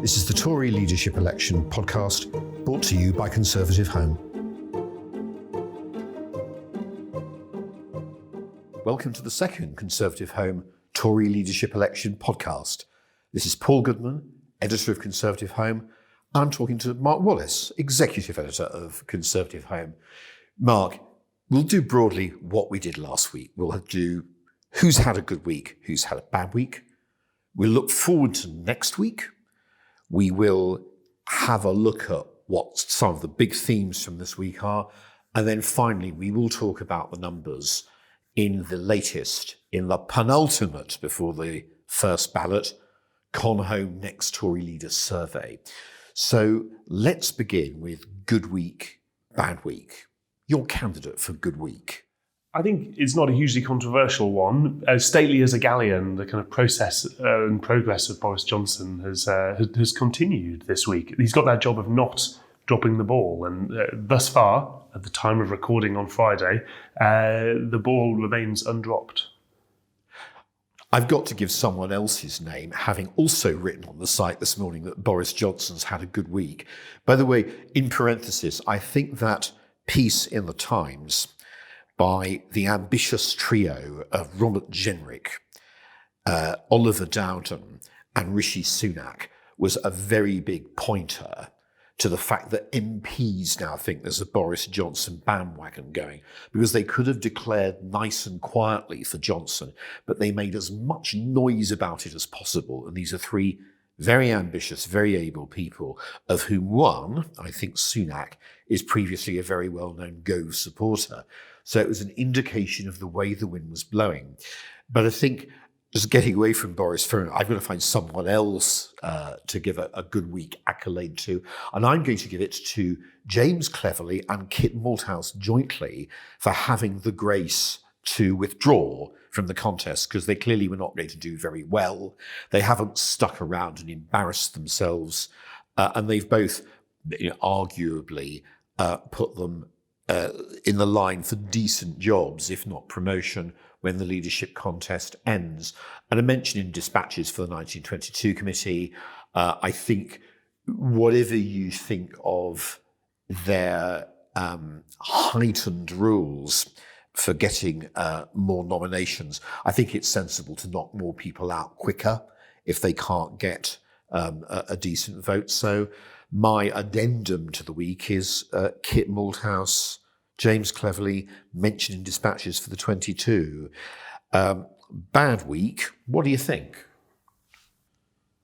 This is the Tory Leadership Election podcast, brought to you by Conservative Home. Welcome to the second Conservative Home Tory Leadership Election podcast. This is Paul Goodman, editor of Conservative Home. I'm talking to Mark Wallace, executive editor of Conservative Home. Mark, we'll do broadly what we did last week. We'll do who's had a good week, who's had a bad week. We'll look forward to next week. We will have a look at what some of the big themes from this week are. And then finally, we will talk about the numbers in the penultimate before the first ballot, Con Home Next Tory Leader survey. So let's begin with good week, bad week. Your candidate for good week. I think it's not a hugely controversial one. As stately as a galleon, the kind of process and progress of Boris Johnson has continued this week. He's got that job of not dropping the ball, and thus far, at the time of recording on Friday, the ball remains undropped. I've got to give someone else's name, having also written on the site this morning that Boris Johnson's had a good week. By the way, in parenthesis, I think that piece in the Times by the ambitious trio of Robert Jenrick, Oliver Dowden and Rishi Sunak was a very big pointer to the fact that MPs now think there's a Boris Johnson bandwagon going, because they could have declared nice and quietly for Johnson, but they made as much noise about it as possible. And these are three very ambitious, very able people, of whom one, I think Sunak, is previously a very well-known Gove supporter. So it was an indication of the way the wind was blowing. But I think, just getting away from Boris for a minute, I've got to find someone else to give a good week accolade to. And I'm going to give it to James Cleverly and Kit Malthouse jointly for having the grace to withdraw from the contest, because they clearly were not going to do very well. They haven't stuck around and embarrassed themselves. And they've both, arguably, put them in the line for decent jobs, if not promotion, when the leadership contest ends. And I mentioned in dispatches for the 1922 committee, I think whatever you think of their heightened rules for getting more nominations, I think it's sensible to knock more people out quicker if they can't get a decent vote. So my addendum to the week is Kit Malthouse, James Cleverly, mentioned in dispatches for the 22. Bad week, what do you think?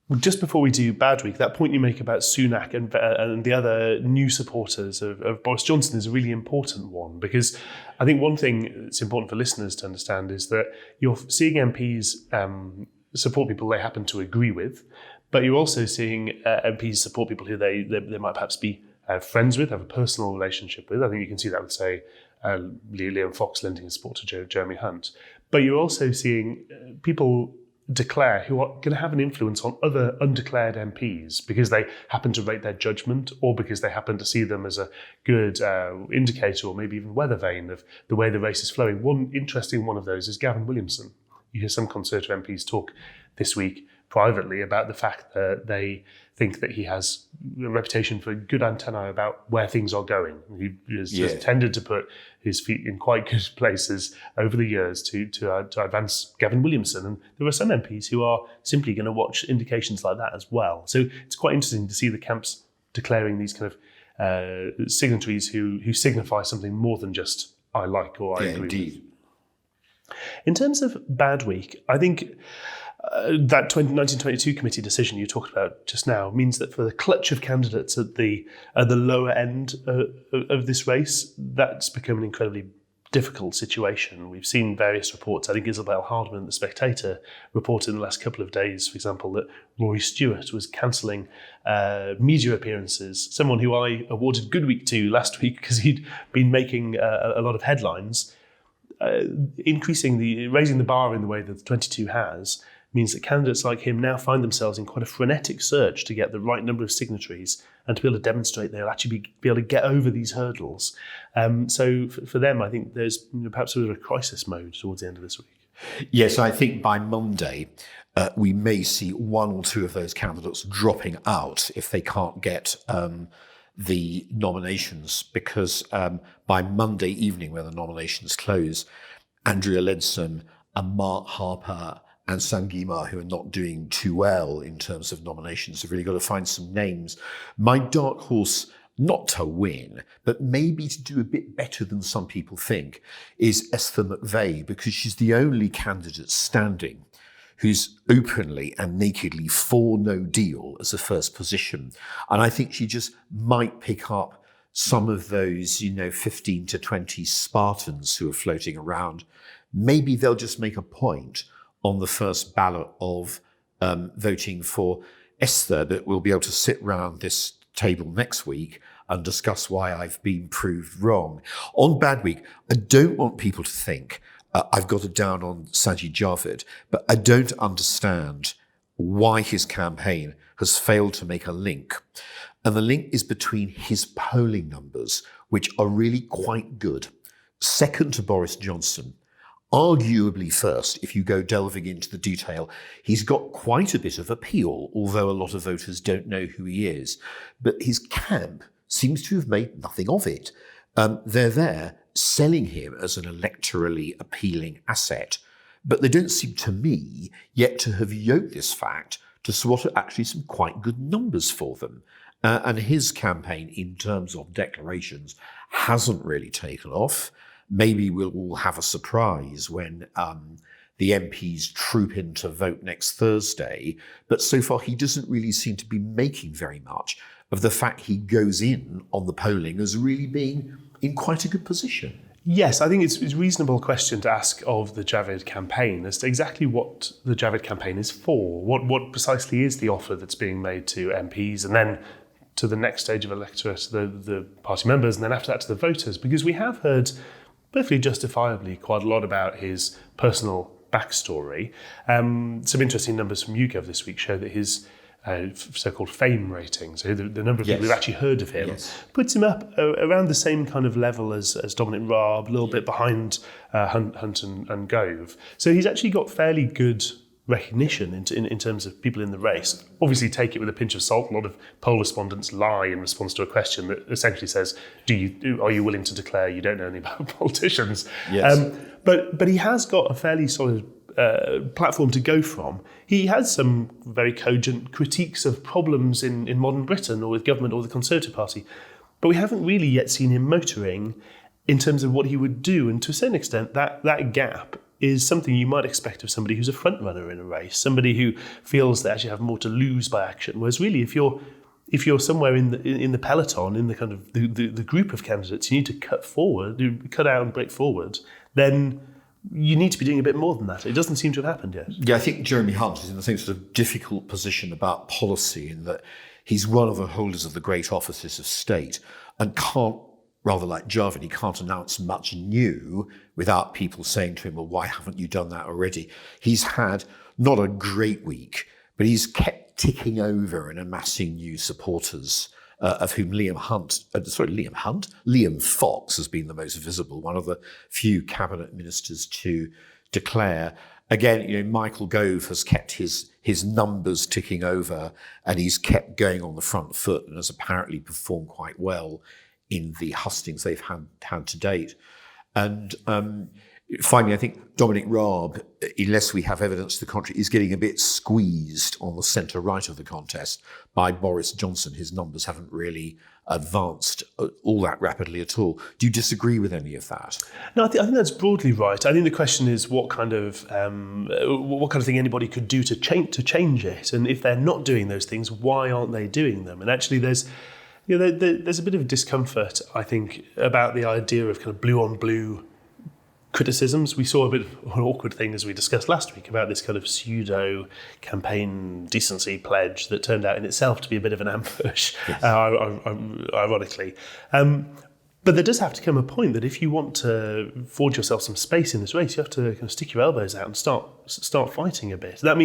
Well, just before we do bad week, that point you make about Sunak and the other new supporters of Boris Johnson is a really important one, because I think one thing that's important for listeners to understand is that you're seeing MPs support people they happen to agree with, but you're also seeing MPs support people who they might perhaps be friends with, have a personal relationship with. I think you can see that with, say, Liam Fox lending his support to Jeremy Hunt. But you're also seeing people declare who are going to have an influence on other undeclared MPs because they happen to rate their judgment, or because they happen to see them as a good indicator, or maybe even weather vane of the way the race is flowing. One interesting one of those is Gavin Williamson. You hear some Conservative MPs talk this week privately about the fact that they think that he has a reputation for good antennae about where things are going. He has just tended to put his feet in quite good places over the years to advance Gavin Williamson. And there are some MPs who are simply going to watch indications like that as well. So it's quite interesting to see the camps declaring these kind of signatories who signify something more than just I like or I agree with. In terms of bad week, I think that 1922 committee decision you talked about just now means that for the clutch of candidates at the lower end of this race, that's become an incredibly difficult situation. We've seen various reports. I think Isabel Hardman at The Spectator reported in the last couple of days, for example, that Rory Stewart was cancelling media appearances, someone who I awarded Good Week to last week because he'd been making a lot of headlines. Raising the bar in the way that the 22 has means that candidates like him now find themselves in quite a frenetic search to get the right number of signatories and to be able to demonstrate they'll actually be able to get over these hurdles. So for them, I think there's perhaps a bit of a crisis mode towards the end of this week. Yes, I think by Monday, we may see one or two of those candidates dropping out if they can't get the nominations, because by Monday evening, when the nominations close, Andrea Leadsom and Mark Harper and Sangima, who are not doing too well in terms of nominations, have really got to find some names. My dark horse, not to win, but maybe to do a bit better than some people think, is Esther McVeigh, because she's the only candidate standing who's openly and nakedly for no deal as a first position. And I think she just might pick up some of those, 15 to 20 Spartans who are floating around. Maybe they'll just make a point on the first ballot of voting for Esther, but we'll be able to sit round this table next week and discuss why I've been proved wrong. On Bad Week, I don't want people to think I've got it down on Sajid Javid, but I don't understand why his campaign has failed to make a link. And the link is between his polling numbers, which are really quite good, second to Boris Johnson, arguably first, if you go delving into the detail. He's got quite a bit of appeal, although a lot of voters don't know who he is. But his camp seems to have made nothing of it. They're there selling him as an electorally appealing asset, but they don't seem to me yet to have yoked this fact to what are actually some quite good numbers for them. And his campaign, in terms of declarations, hasn't really taken off. Maybe we'll all have a surprise when the MPs troop in to vote next Thursday. But so far, he doesn't really seem to be making very much of the fact he goes in on the polling as really being in quite a good position. Yes, I think it's a reasonable question to ask of the Javid campaign as to exactly what the Javid campaign is for. What precisely is the offer that's being made to MPs and then to the next stage of electorate, the party members, and then after that to the voters? Because we have heard, perfectly justifiably, quite a lot about his personal backstory. Some interesting numbers from YouGov this week show that his so-called fame rating, so the number of people who've actually heard of him, puts him up around the same kind of level as Dominic Raab, a little bit behind Hunt and Gove. So he's actually got fairly good recognition in terms of people in the race. Obviously, take it with a pinch of salt. A lot of poll respondents lie in response to a question that essentially says, are you willing to declare you don't know anything about politicians? Yes. But he has got a fairly solid platform to go from. He has some very cogent critiques of problems in modern Britain or with government or the Conservative Party, but we haven't really yet seen him motoring in terms of what he would do. And to a certain extent, that gap is something you might expect of somebody who's a front runner in a race, somebody who feels they actually have more to lose by action. Whereas really, if you're somewhere in the peloton, in the kind of the group of candidates, you need to cut out and break forward, then you need to be doing a bit more than that. It doesn't seem to have happened yet. Yeah, I think Jeremy Hunt is in the same sort of difficult position about policy in that he's one of the holders of the great offices of state and can't, rather like Javid, he can't announce much new without people saying to him, well, why haven't you done that already? He's had not a great week, but he's kept ticking over and amassing new supporters, of whom Liam Fox has been the most visible, one of the few cabinet ministers to declare. Again, Michael Gove has kept his numbers ticking over, and he's kept going on the front foot and has apparently performed quite well in the hustings they've had to date. And finally, I think Dominic Raab, unless we have evidence to the contrary, is getting a bit squeezed on the centre-right of the contest by Boris Johnson. His numbers haven't really advanced all that rapidly at all. Do you disagree with any of that? No, I think that's broadly right. I think the question is what kind of thing anybody could do to change it, and if they're not doing those things, why aren't they doing them? And actually, there's a bit of discomfort, I think, about the idea of kind of blue on blue criticisms. We saw a bit of an awkward thing, as we discussed last week, about this kind of pseudo campaign decency pledge that turned out in itself to be a bit of an ambush, yes. Ironically. But there does have to come a point that if you want to forge yourself some space in this race, you have to kind of stick your elbows out and start fighting a bit. That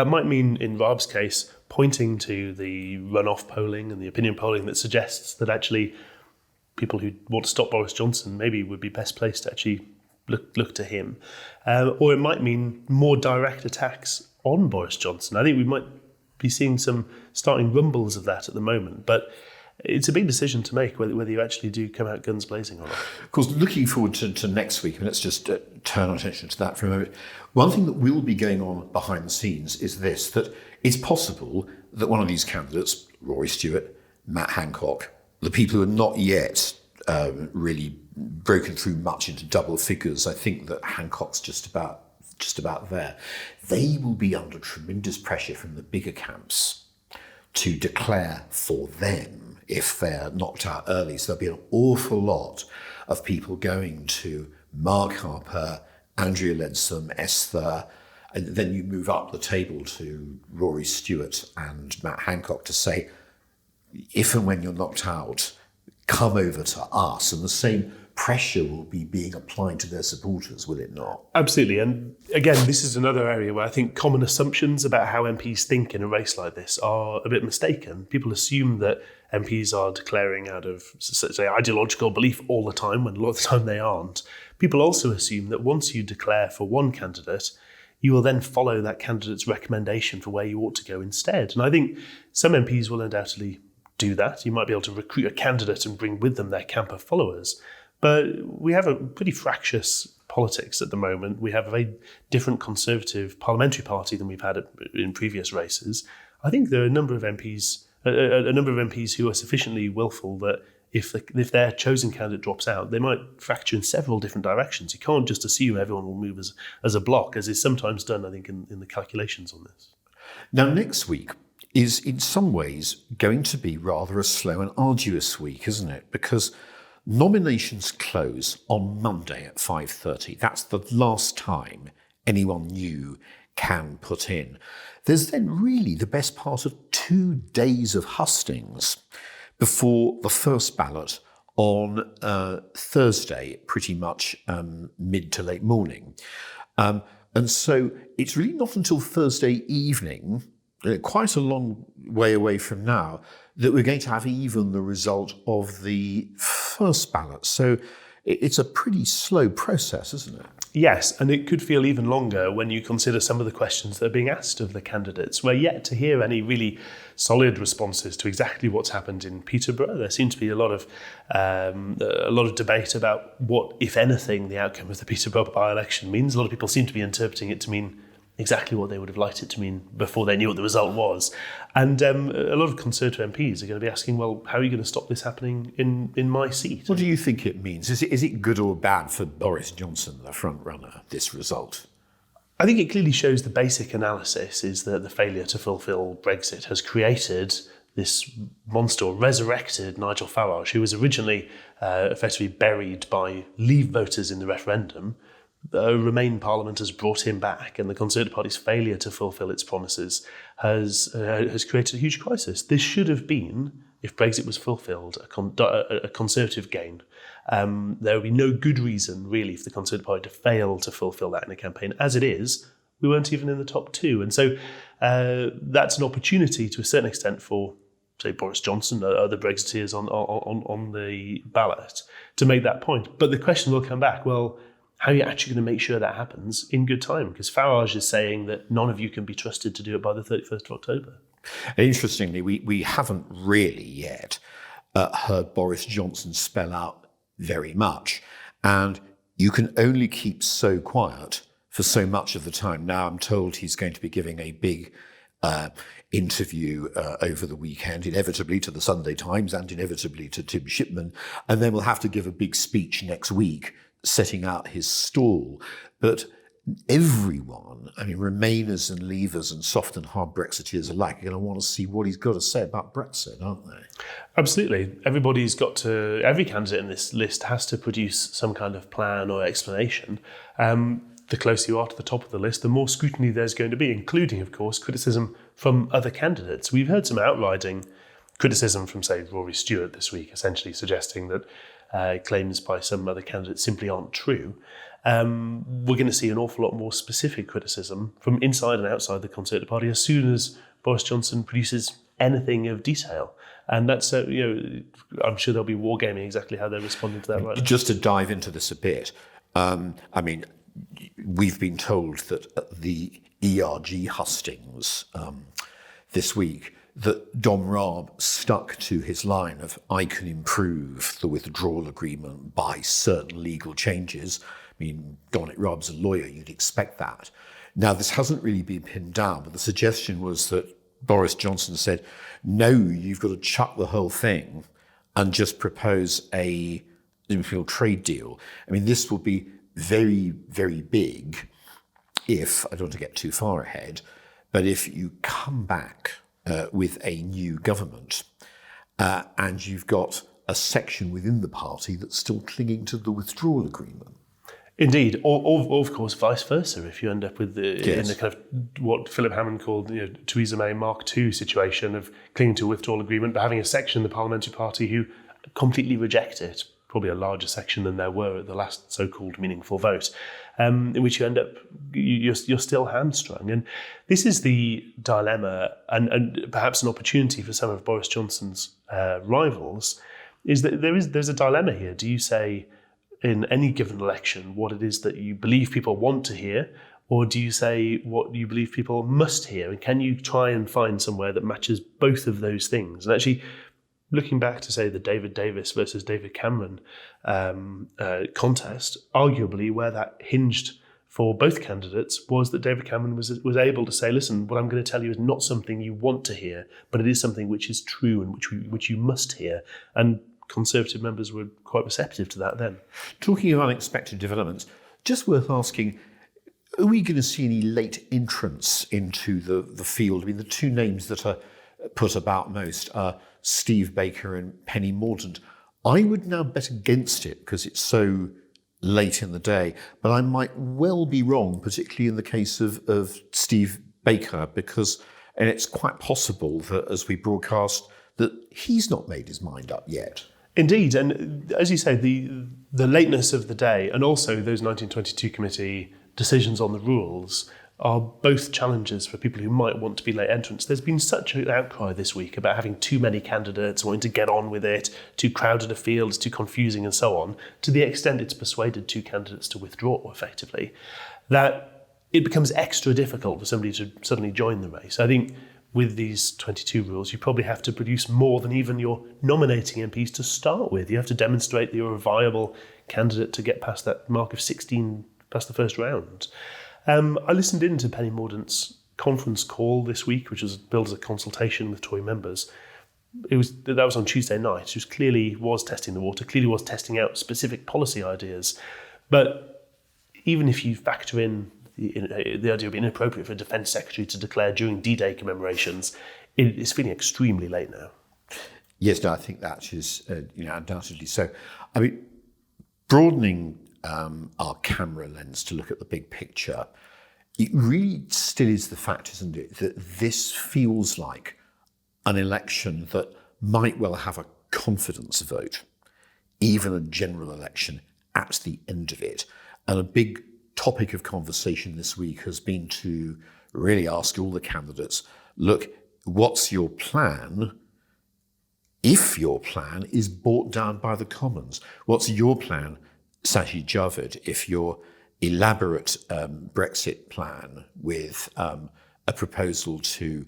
might mean, in Raab's case, pointing to the runoff polling and the opinion polling that suggests that actually people who want to stop Boris Johnson maybe would be best placed to actually look to him. Or it might mean more direct attacks on Boris Johnson. I think we might be seeing some starting rumbles of that at the moment. But it's a big decision to make whether you actually do come out guns blazing or not. Of course, looking forward to next week, and let's just turn our attention to that for a moment. One thing that will be going on behind the scenes is this, that it's possible that one of these candidates, Rory Stewart, Matt Hancock, the people who are not yet really broken through much into double figures, I think that Hancock's just about there, they will be under tremendous pressure from the bigger camps to declare for them if they're knocked out early. So there'll be an awful lot of people going to Mark Harper, Andrea Leadsom, Esther, and then you move up the table to Rory Stewart and Matt Hancock to say, if and when you're knocked out, come over to us. And the same pressure will be being applied to their supporters, will it not? Absolutely. And again, this is another area where I think common assumptions about how MPs think in a race like this are a bit mistaken. People assume that MPs are declaring out of, say, ideological belief all the time, when a lot of the time they aren't. People also assume that once you declare for one candidate, you will then follow that candidate's recommendation for where you ought to go instead. And I think some MPs will undoubtedly do that. You might be able to recruit a candidate and bring with them their camp of followers. But we have a pretty fractious politics at the moment. We have a very different Conservative parliamentary party than we've had in previous races. I think there are a number of MPs who are sufficiently willful that if their chosen candidate drops out, they might fracture in several different directions. You can't just assume everyone will move as a block, as is sometimes done, I think, in the calculations on this. Now, next week is in some ways going to be rather a slow and arduous week, isn't it? Because nominations close on Monday at 5:30. That's the last time anyone new can put in. There's then really the best part of 2 days of hustings before the first ballot on Thursday, pretty much mid to late morning. And so it's really not until Thursday evening, quite a long way away from now, that we're going to have even the result of the first ballot. So it's a pretty slow process, isn't it? Yes, and it could feel even longer when you consider some of the questions that are being asked of the candidates. We're yet to hear any really solid responses to exactly what's happened in Peterborough. There seems to be a lot of debate about what, if anything, the outcome of the Peterborough by-election means. A lot of people seem to be interpreting it to mean exactly what they would have liked it to mean before they knew what the result was. And a lot of Conservative MPs are going to be asking, well, how are you going to stop this happening in my seat? What do you think it means? Is it good or bad for Boris Johnson, the front runner, this result? I think it clearly shows the basic analysis is that the failure to fulfil Brexit has created this monster, or resurrected Nigel Farage, who was originally effectively buried by Leave voters in the referendum. The Remain Parliament has brought him back, and the Conservative Party's failure to fulfil its promises has created a huge crisis. This should have been, if Brexit was fulfilled, a Conservative gain. There would be no good reason, really, for the Conservative Party to fail to fulfil that in a campaign. As it is, we weren't even in the top 2. And so that's an opportunity, to a certain extent, for, say, Boris Johnson or other Brexiteers on the ballot to make that point. But the question will come back, well, how are you actually going to make sure that happens in good time? Because Farage is saying that none of you can be trusted to do it by the 31st of October. Interestingly, we haven't really yet heard Boris Johnson spell out very much. And you can only keep so quiet for so much of the time. Now I'm told he's going to be giving a big interview over the weekend, inevitably to the Sunday Times and inevitably to Tim Shipman. And then we'll have to give a big speech next week setting out his stall. But everyone, I mean, Remainers and Leavers and soft and hard Brexiteers alike, are going to want to see what he's got to say about Brexit, aren't they? Absolutely. Every candidate in this list has to produce some kind of plan or explanation. The closer you are to the top of the list, the more scrutiny there's going to be, including, of course, criticism from other candidates. We've heard some outriding criticism from, say, Rory Stewart this week, essentially suggesting that claims by some other candidates simply aren't true. We're going to see an awful lot more specific criticism from inside and outside the Conservative Party as soon as Boris Johnson produces anything of detail. And that's, I'm sure they'll be wargaming exactly how they're responding to that right now. Just to dive into this a bit, I mean, we've been told that at the ERG hustings this week that Dom Raab stuck to his line of, I can improve the withdrawal agreement by certain legal changes. I mean, Dominic Raab's a lawyer, you'd expect that. Now, this hasn't really been pinned down, but the suggestion was that Boris Johnson said, no, you've got to chuck the whole thing and just propose a international trade deal. I mean, this will be very, very big if, I don't want to get too far ahead, but if you come back with a new government and you've got a section within the party that's still clinging to the withdrawal agreement. Indeed, or of course, vice versa. If you end up with in the kind of what Philip Hammond called Theresa May Mark II situation of clinging to a withdrawal agreement, but having a section of the parliamentary party who completely reject it, probably a larger section than there were at the last so-called meaningful vote, in which you end up, you're still hamstrung. And this is the dilemma and perhaps an opportunity for some of Boris Johnson's rivals, is that there's a dilemma here. Do you say in any given election what it is that you believe people want to hear, or do you say what you believe people must hear? And can you try and find somewhere that matches both of those things? And actually, looking back to, say, the David Davis versus David Cameron contest, arguably where that hinged for both candidates was that David Cameron was able to say, listen, what I'm going to tell you is not something you want to hear, but it is something which is true and which you must hear. And Conservative members were quite receptive to that then. Talking of unexpected developments, just worth asking, are we going to see any late entrants into the field? I mean, the two names that are put about most are Steve Baker and Penny Mordaunt. I would now bet against it because it's so late in the day, but I might well be wrong, particularly in the case of Steve Baker, and it's quite possible that as we broadcast that he's not made his mind up yet. Indeed, and as you say, the lateness of the day and also those 1922 committee decisions on the rules are both challenges for people who might want to be late entrants. There's been such an outcry this week about having too many candidates, wanting to get on with it, too crowded a field, it's too confusing and so on, to the extent it's persuaded two candidates to withdraw effectively, that it becomes extra difficult for somebody to suddenly join the race. I think with these 22 rules, you probably have to produce more than even your nominating MPs to start with. You have to demonstrate that you're a viable candidate to get past that mark of 16, past the first round. I listened in to Penny Mordaunt's conference call this week, which was billed as a consultation with Tory members. That was on Tuesday night. She clearly was testing the water, clearly was testing out specific policy ideas. But even if you factor in the idea of being inappropriate for a Defence Secretary to declare during D-Day commemorations, it is feeling extremely late now. Yes, no, I think that is undoubtedly so. I mean, broadening our camera lens to look at the big picture, it really still is the fact, isn't it, that this feels like an election that might well have a confidence vote, even a general election at the end of it. And a big topic of conversation this week has been to really ask all the candidates, look, what's your plan if your plan is brought down by the Commons? What's your plan, Sajid Javid, if your elaborate Brexit plan with a proposal to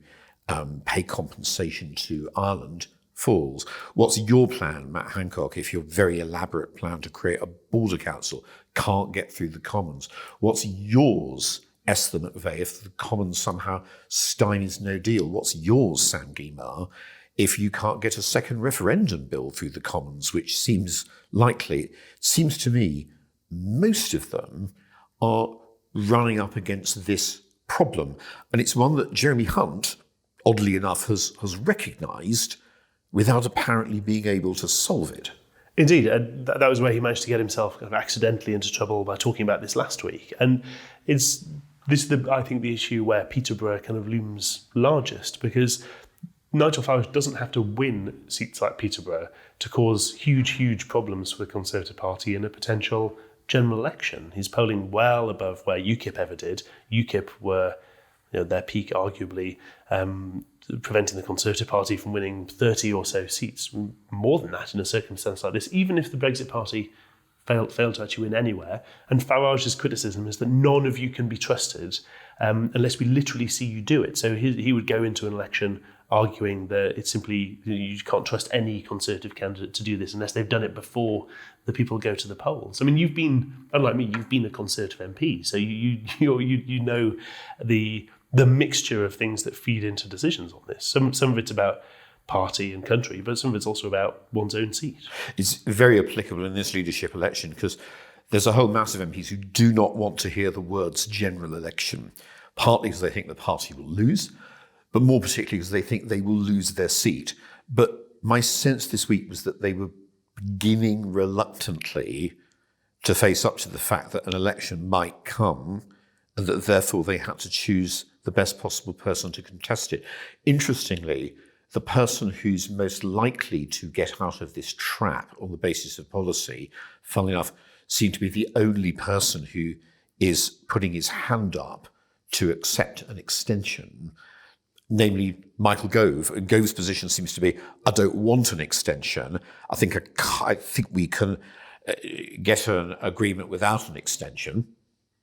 pay compensation to Ireland falls? What's your plan, Matt Hancock, if your very elaborate plan to create a border council can't get through the Commons? What's yours, Esther McVeigh, if the Commons somehow stymies no deal? What's yours, Sam Guimard, if you can't get a second referendum bill through the Commons, which seems likely? It seems to me most of them are running up against this problem. And it's one that Jeremy Hunt, oddly enough, has recognised without apparently being able to solve it. Indeed, and that was where he managed to get himself kind of accidentally into trouble by talking about this last week. And this is, I think, the issue where Peterborough kind of looms largest, because Nigel Farage doesn't have to win seats like Peterborough to cause huge, huge problems for the Conservative Party in a potential general election. He's polling well above where UKIP ever did. UKIP were, their peak arguably preventing the Conservative Party from winning 30 or so seats, more than that in a circumstance like this. Even if the Brexit Party failed to actually win anywhere. And Farage's criticism is that none of you can be trusted unless we literally see you do it. So he would go into an election arguing that it's simply, you can't trust any Conservative candidate to do this unless they've done it before the people go to the polls. I mean, you've been, unlike me, you've been a Conservative MP, so you know the mixture of things that feed into decisions on this. Some of it's about party and country, but some of it's also about one's own seat. It's very applicable in this leadership election because there's a whole mass of MPs who do not want to hear the words general election, partly because they think the party will lose, but more particularly because they think they will lose their seat. But my sense this week was that they were beginning reluctantly to face up to the fact that an election might come and that therefore they had to choose the best possible person to contest it. Interestingly, the person who's most likely to get out of this trap on the basis of policy, funnily enough, seemed to be the only person who is putting his hand up to accept an extension, namely Michael Gove. And Gove's position seems to be, I don't want an extension. I think we can get an agreement without an extension.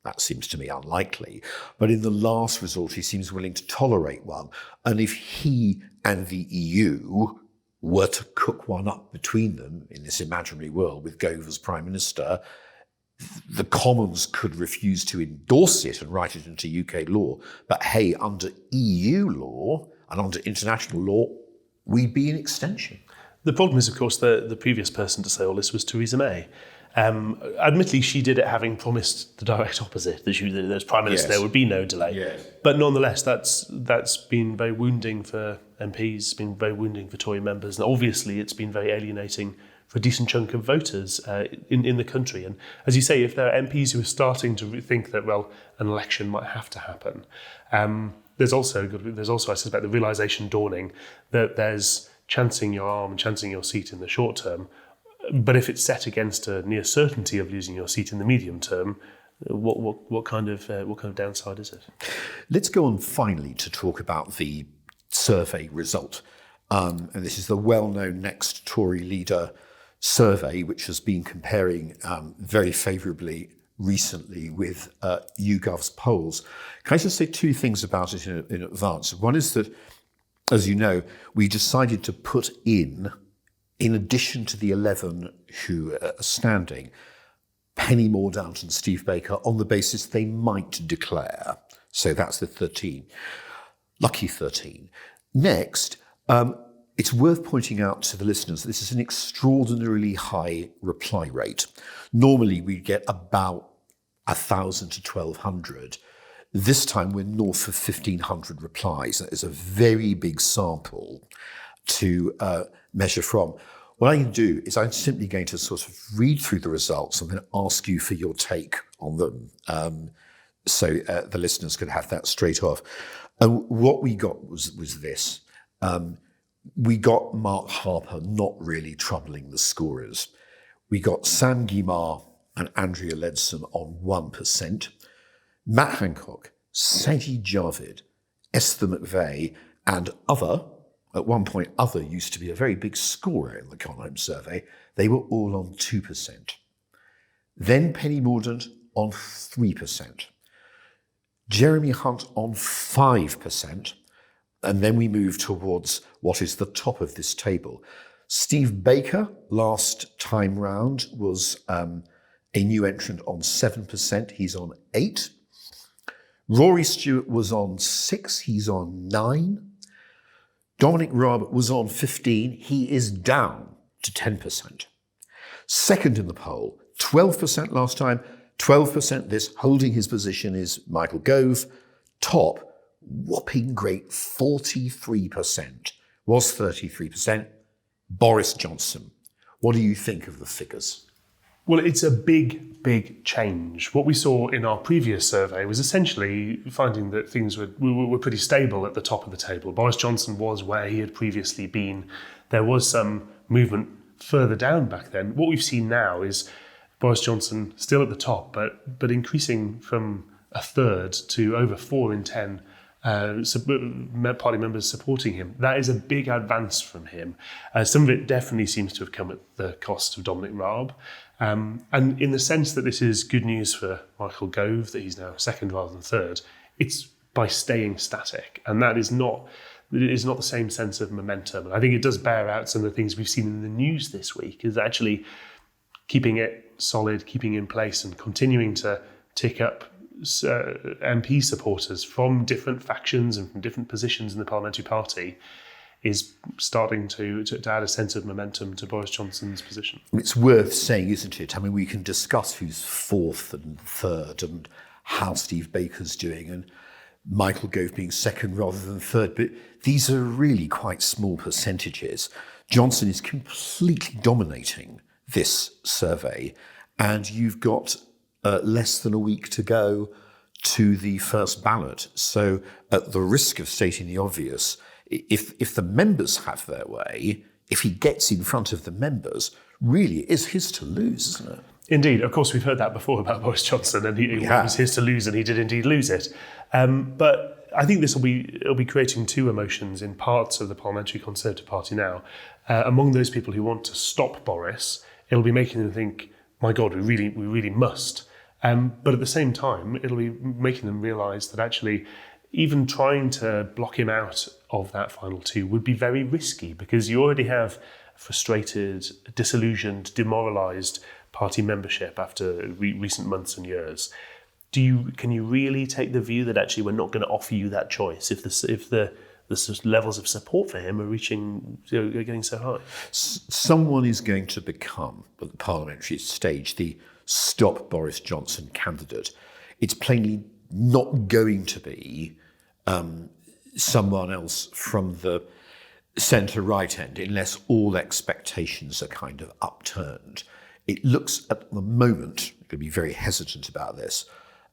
That seems to me unlikely. But in the last resort, he seems willing to tolerate one. And if he and the EU were to cook one up between them in this imaginary world with Gove as Prime Minister, the Commons could refuse to endorse it and write it into UK law. But hey, under EU law and under international law, we'd be in extension. The problem is, of course, the previous person to say all this was Theresa May. Admittedly, she did it having promised the direct opposite, that as Prime Minister there would be no delay. Yes. But nonetheless, that's been very wounding for MPs, been very wounding for Tory members, and obviously it's been very alienating for a decent chunk of voters in the country. And as you say, if there are MPs who are starting to think that, well, an election might have to happen, there's also, I suspect, the realisation dawning that there's chancing your arm and chancing your seat in the short term. But if it's set against a near certainty of losing your seat in the medium term, what kind of downside is it? Let's go on finally to talk about the survey result. And this is the well-known Next Tory Leader survey, which has been comparing very favourably recently with YouGov's polls. Can I just say two things about it in advance? One is that, as you know, we decided to put in addition to the 11 who are standing, Penny Mordaunt and Steve Baker, on the basis they might declare. So that's the 13. Lucky 13. Next, it's worth pointing out to the listeners this is an extraordinarily high reply rate. Normally we get about 1,000 to 1,200. This time we're north of 1,500 replies. That is a very big sample to measure from. What I can do is I'm simply going to sort of read through the results and then ask you for your take on them, so the listeners could have that straight off. And what we got was this. We got Mark Harper not really troubling the scorers. We got Sam Guimard and Andrea Leadsom on 1%. Matt Hancock, Sajid Javid, Esther McVeigh, and other. At one point, other used to be a very big scorer in the Conham survey. They were all on 2%. Then Penny Mordaunt on 3%. Jeremy Hunt on 5%. And then we move towards what is the top of this table. Steve Baker, last time round, was a new entrant on 7%. He's on 8%. Rory Stewart was on 6%. He's on 9%. Dominic Raab was on 15%. He is down to 10%. Second in the poll, 12% last time, 12% this, holding his position is Michael Gove. Top, whopping great 43%, was 33%, Boris Johnson. What do you think of the figures? Well, it's a big, big change. What we saw in our previous survey was essentially finding that things were pretty stable at the top of the table. Boris Johnson was where he had previously been. There was some movement further down back then. What we've seen now is Boris Johnson still at the top, but increasing from a third to over 4 in 10 party members supporting him. That is a big advance from him. Some of it definitely seems to have come at the cost of Dominic Raab. And in the sense that this is good news for Michael Gove, that he's now second rather than third, it's by staying static. And that is not the same sense of momentum. And I think it does bear out some of the things we've seen in the news this week, is actually keeping it solid, keeping in place and continuing to tick up MP supporters from different factions and from different positions in the parliamentary party is starting to add a sense of momentum to Boris Johnson's position. It's worth saying, isn't it? I mean, we can discuss who's fourth and third and how Steve Baker's doing and Michael Gove being second rather than third, but these are really quite small percentages. Johnson is completely dominating this survey, and you've got less than a week to go to the first ballot. So at the risk of stating the obvious, if the members have their way, if he gets in front of the members, really it is his to lose, isn't it? Indeed. Of course, we've heard that before about Boris Johnson, and it was his to lose, and he did indeed lose it. But I think it'll be creating two emotions in parts of the Parliamentary Conservative Party now. Among those people who want to stop Boris, it'll be making them think, my God, we really must. But at the same time, it'll be making them realise that actually even trying to block him out of that final two would be very risky, because you already have frustrated, disillusioned, demoralised party membership after recent months and years. Can you really take the view that actually we're not going to offer you that choice if the levels of support for him are getting so high? Someone is going to become, at the parliamentary stage, the Stop Boris Johnson candidate. It's plainly not going to be someone else from the centre-right end, unless all expectations are kind of upturned. It looks at the moment, I'm going to be very hesitant about this,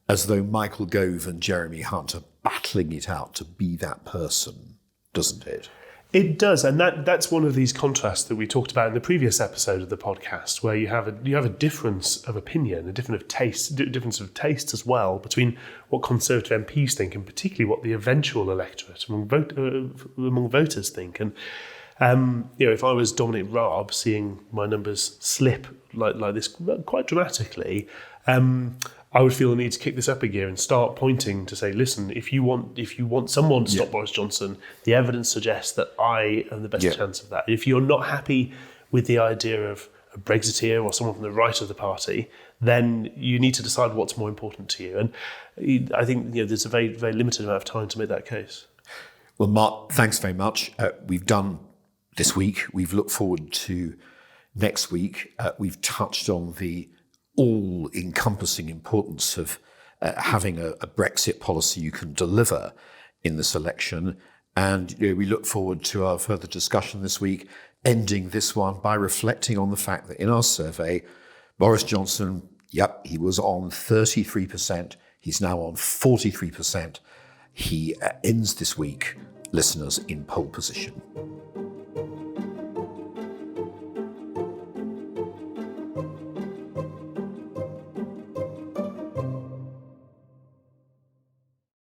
as though Michael Gove and Jeremy Hunt are battling it out to be that person, doesn't it? It does, and that's one of these contrasts that we talked about in the previous episode of the podcast, where you have a difference of opinion, a difference of taste as well between what Conservative MPs think, and particularly what the eventual electorate among voters think. And if I was Dominic Raab, seeing my numbers slip like this quite dramatically, I would feel the need to kick this up a gear and start pointing to say, listen, if you want someone to stop Boris Johnson, the evidence suggests that I am the best chance of that. If you're not happy with the idea of a Brexiteer or someone from the right of the party, then you need to decide what's more important to you. And I think there's a very, very limited amount of time to make that case. Well, Mark, thanks very much. We've done this week. We've looked forward to next week. We've touched on the all-encompassing importance of having a Brexit policy you can deliver in this election. And we look forward to our further discussion this week, ending this one by reflecting on the fact that in our survey, Boris Johnson, he was on 33%. He's now on 43%. He ends this week, listeners, in pole position.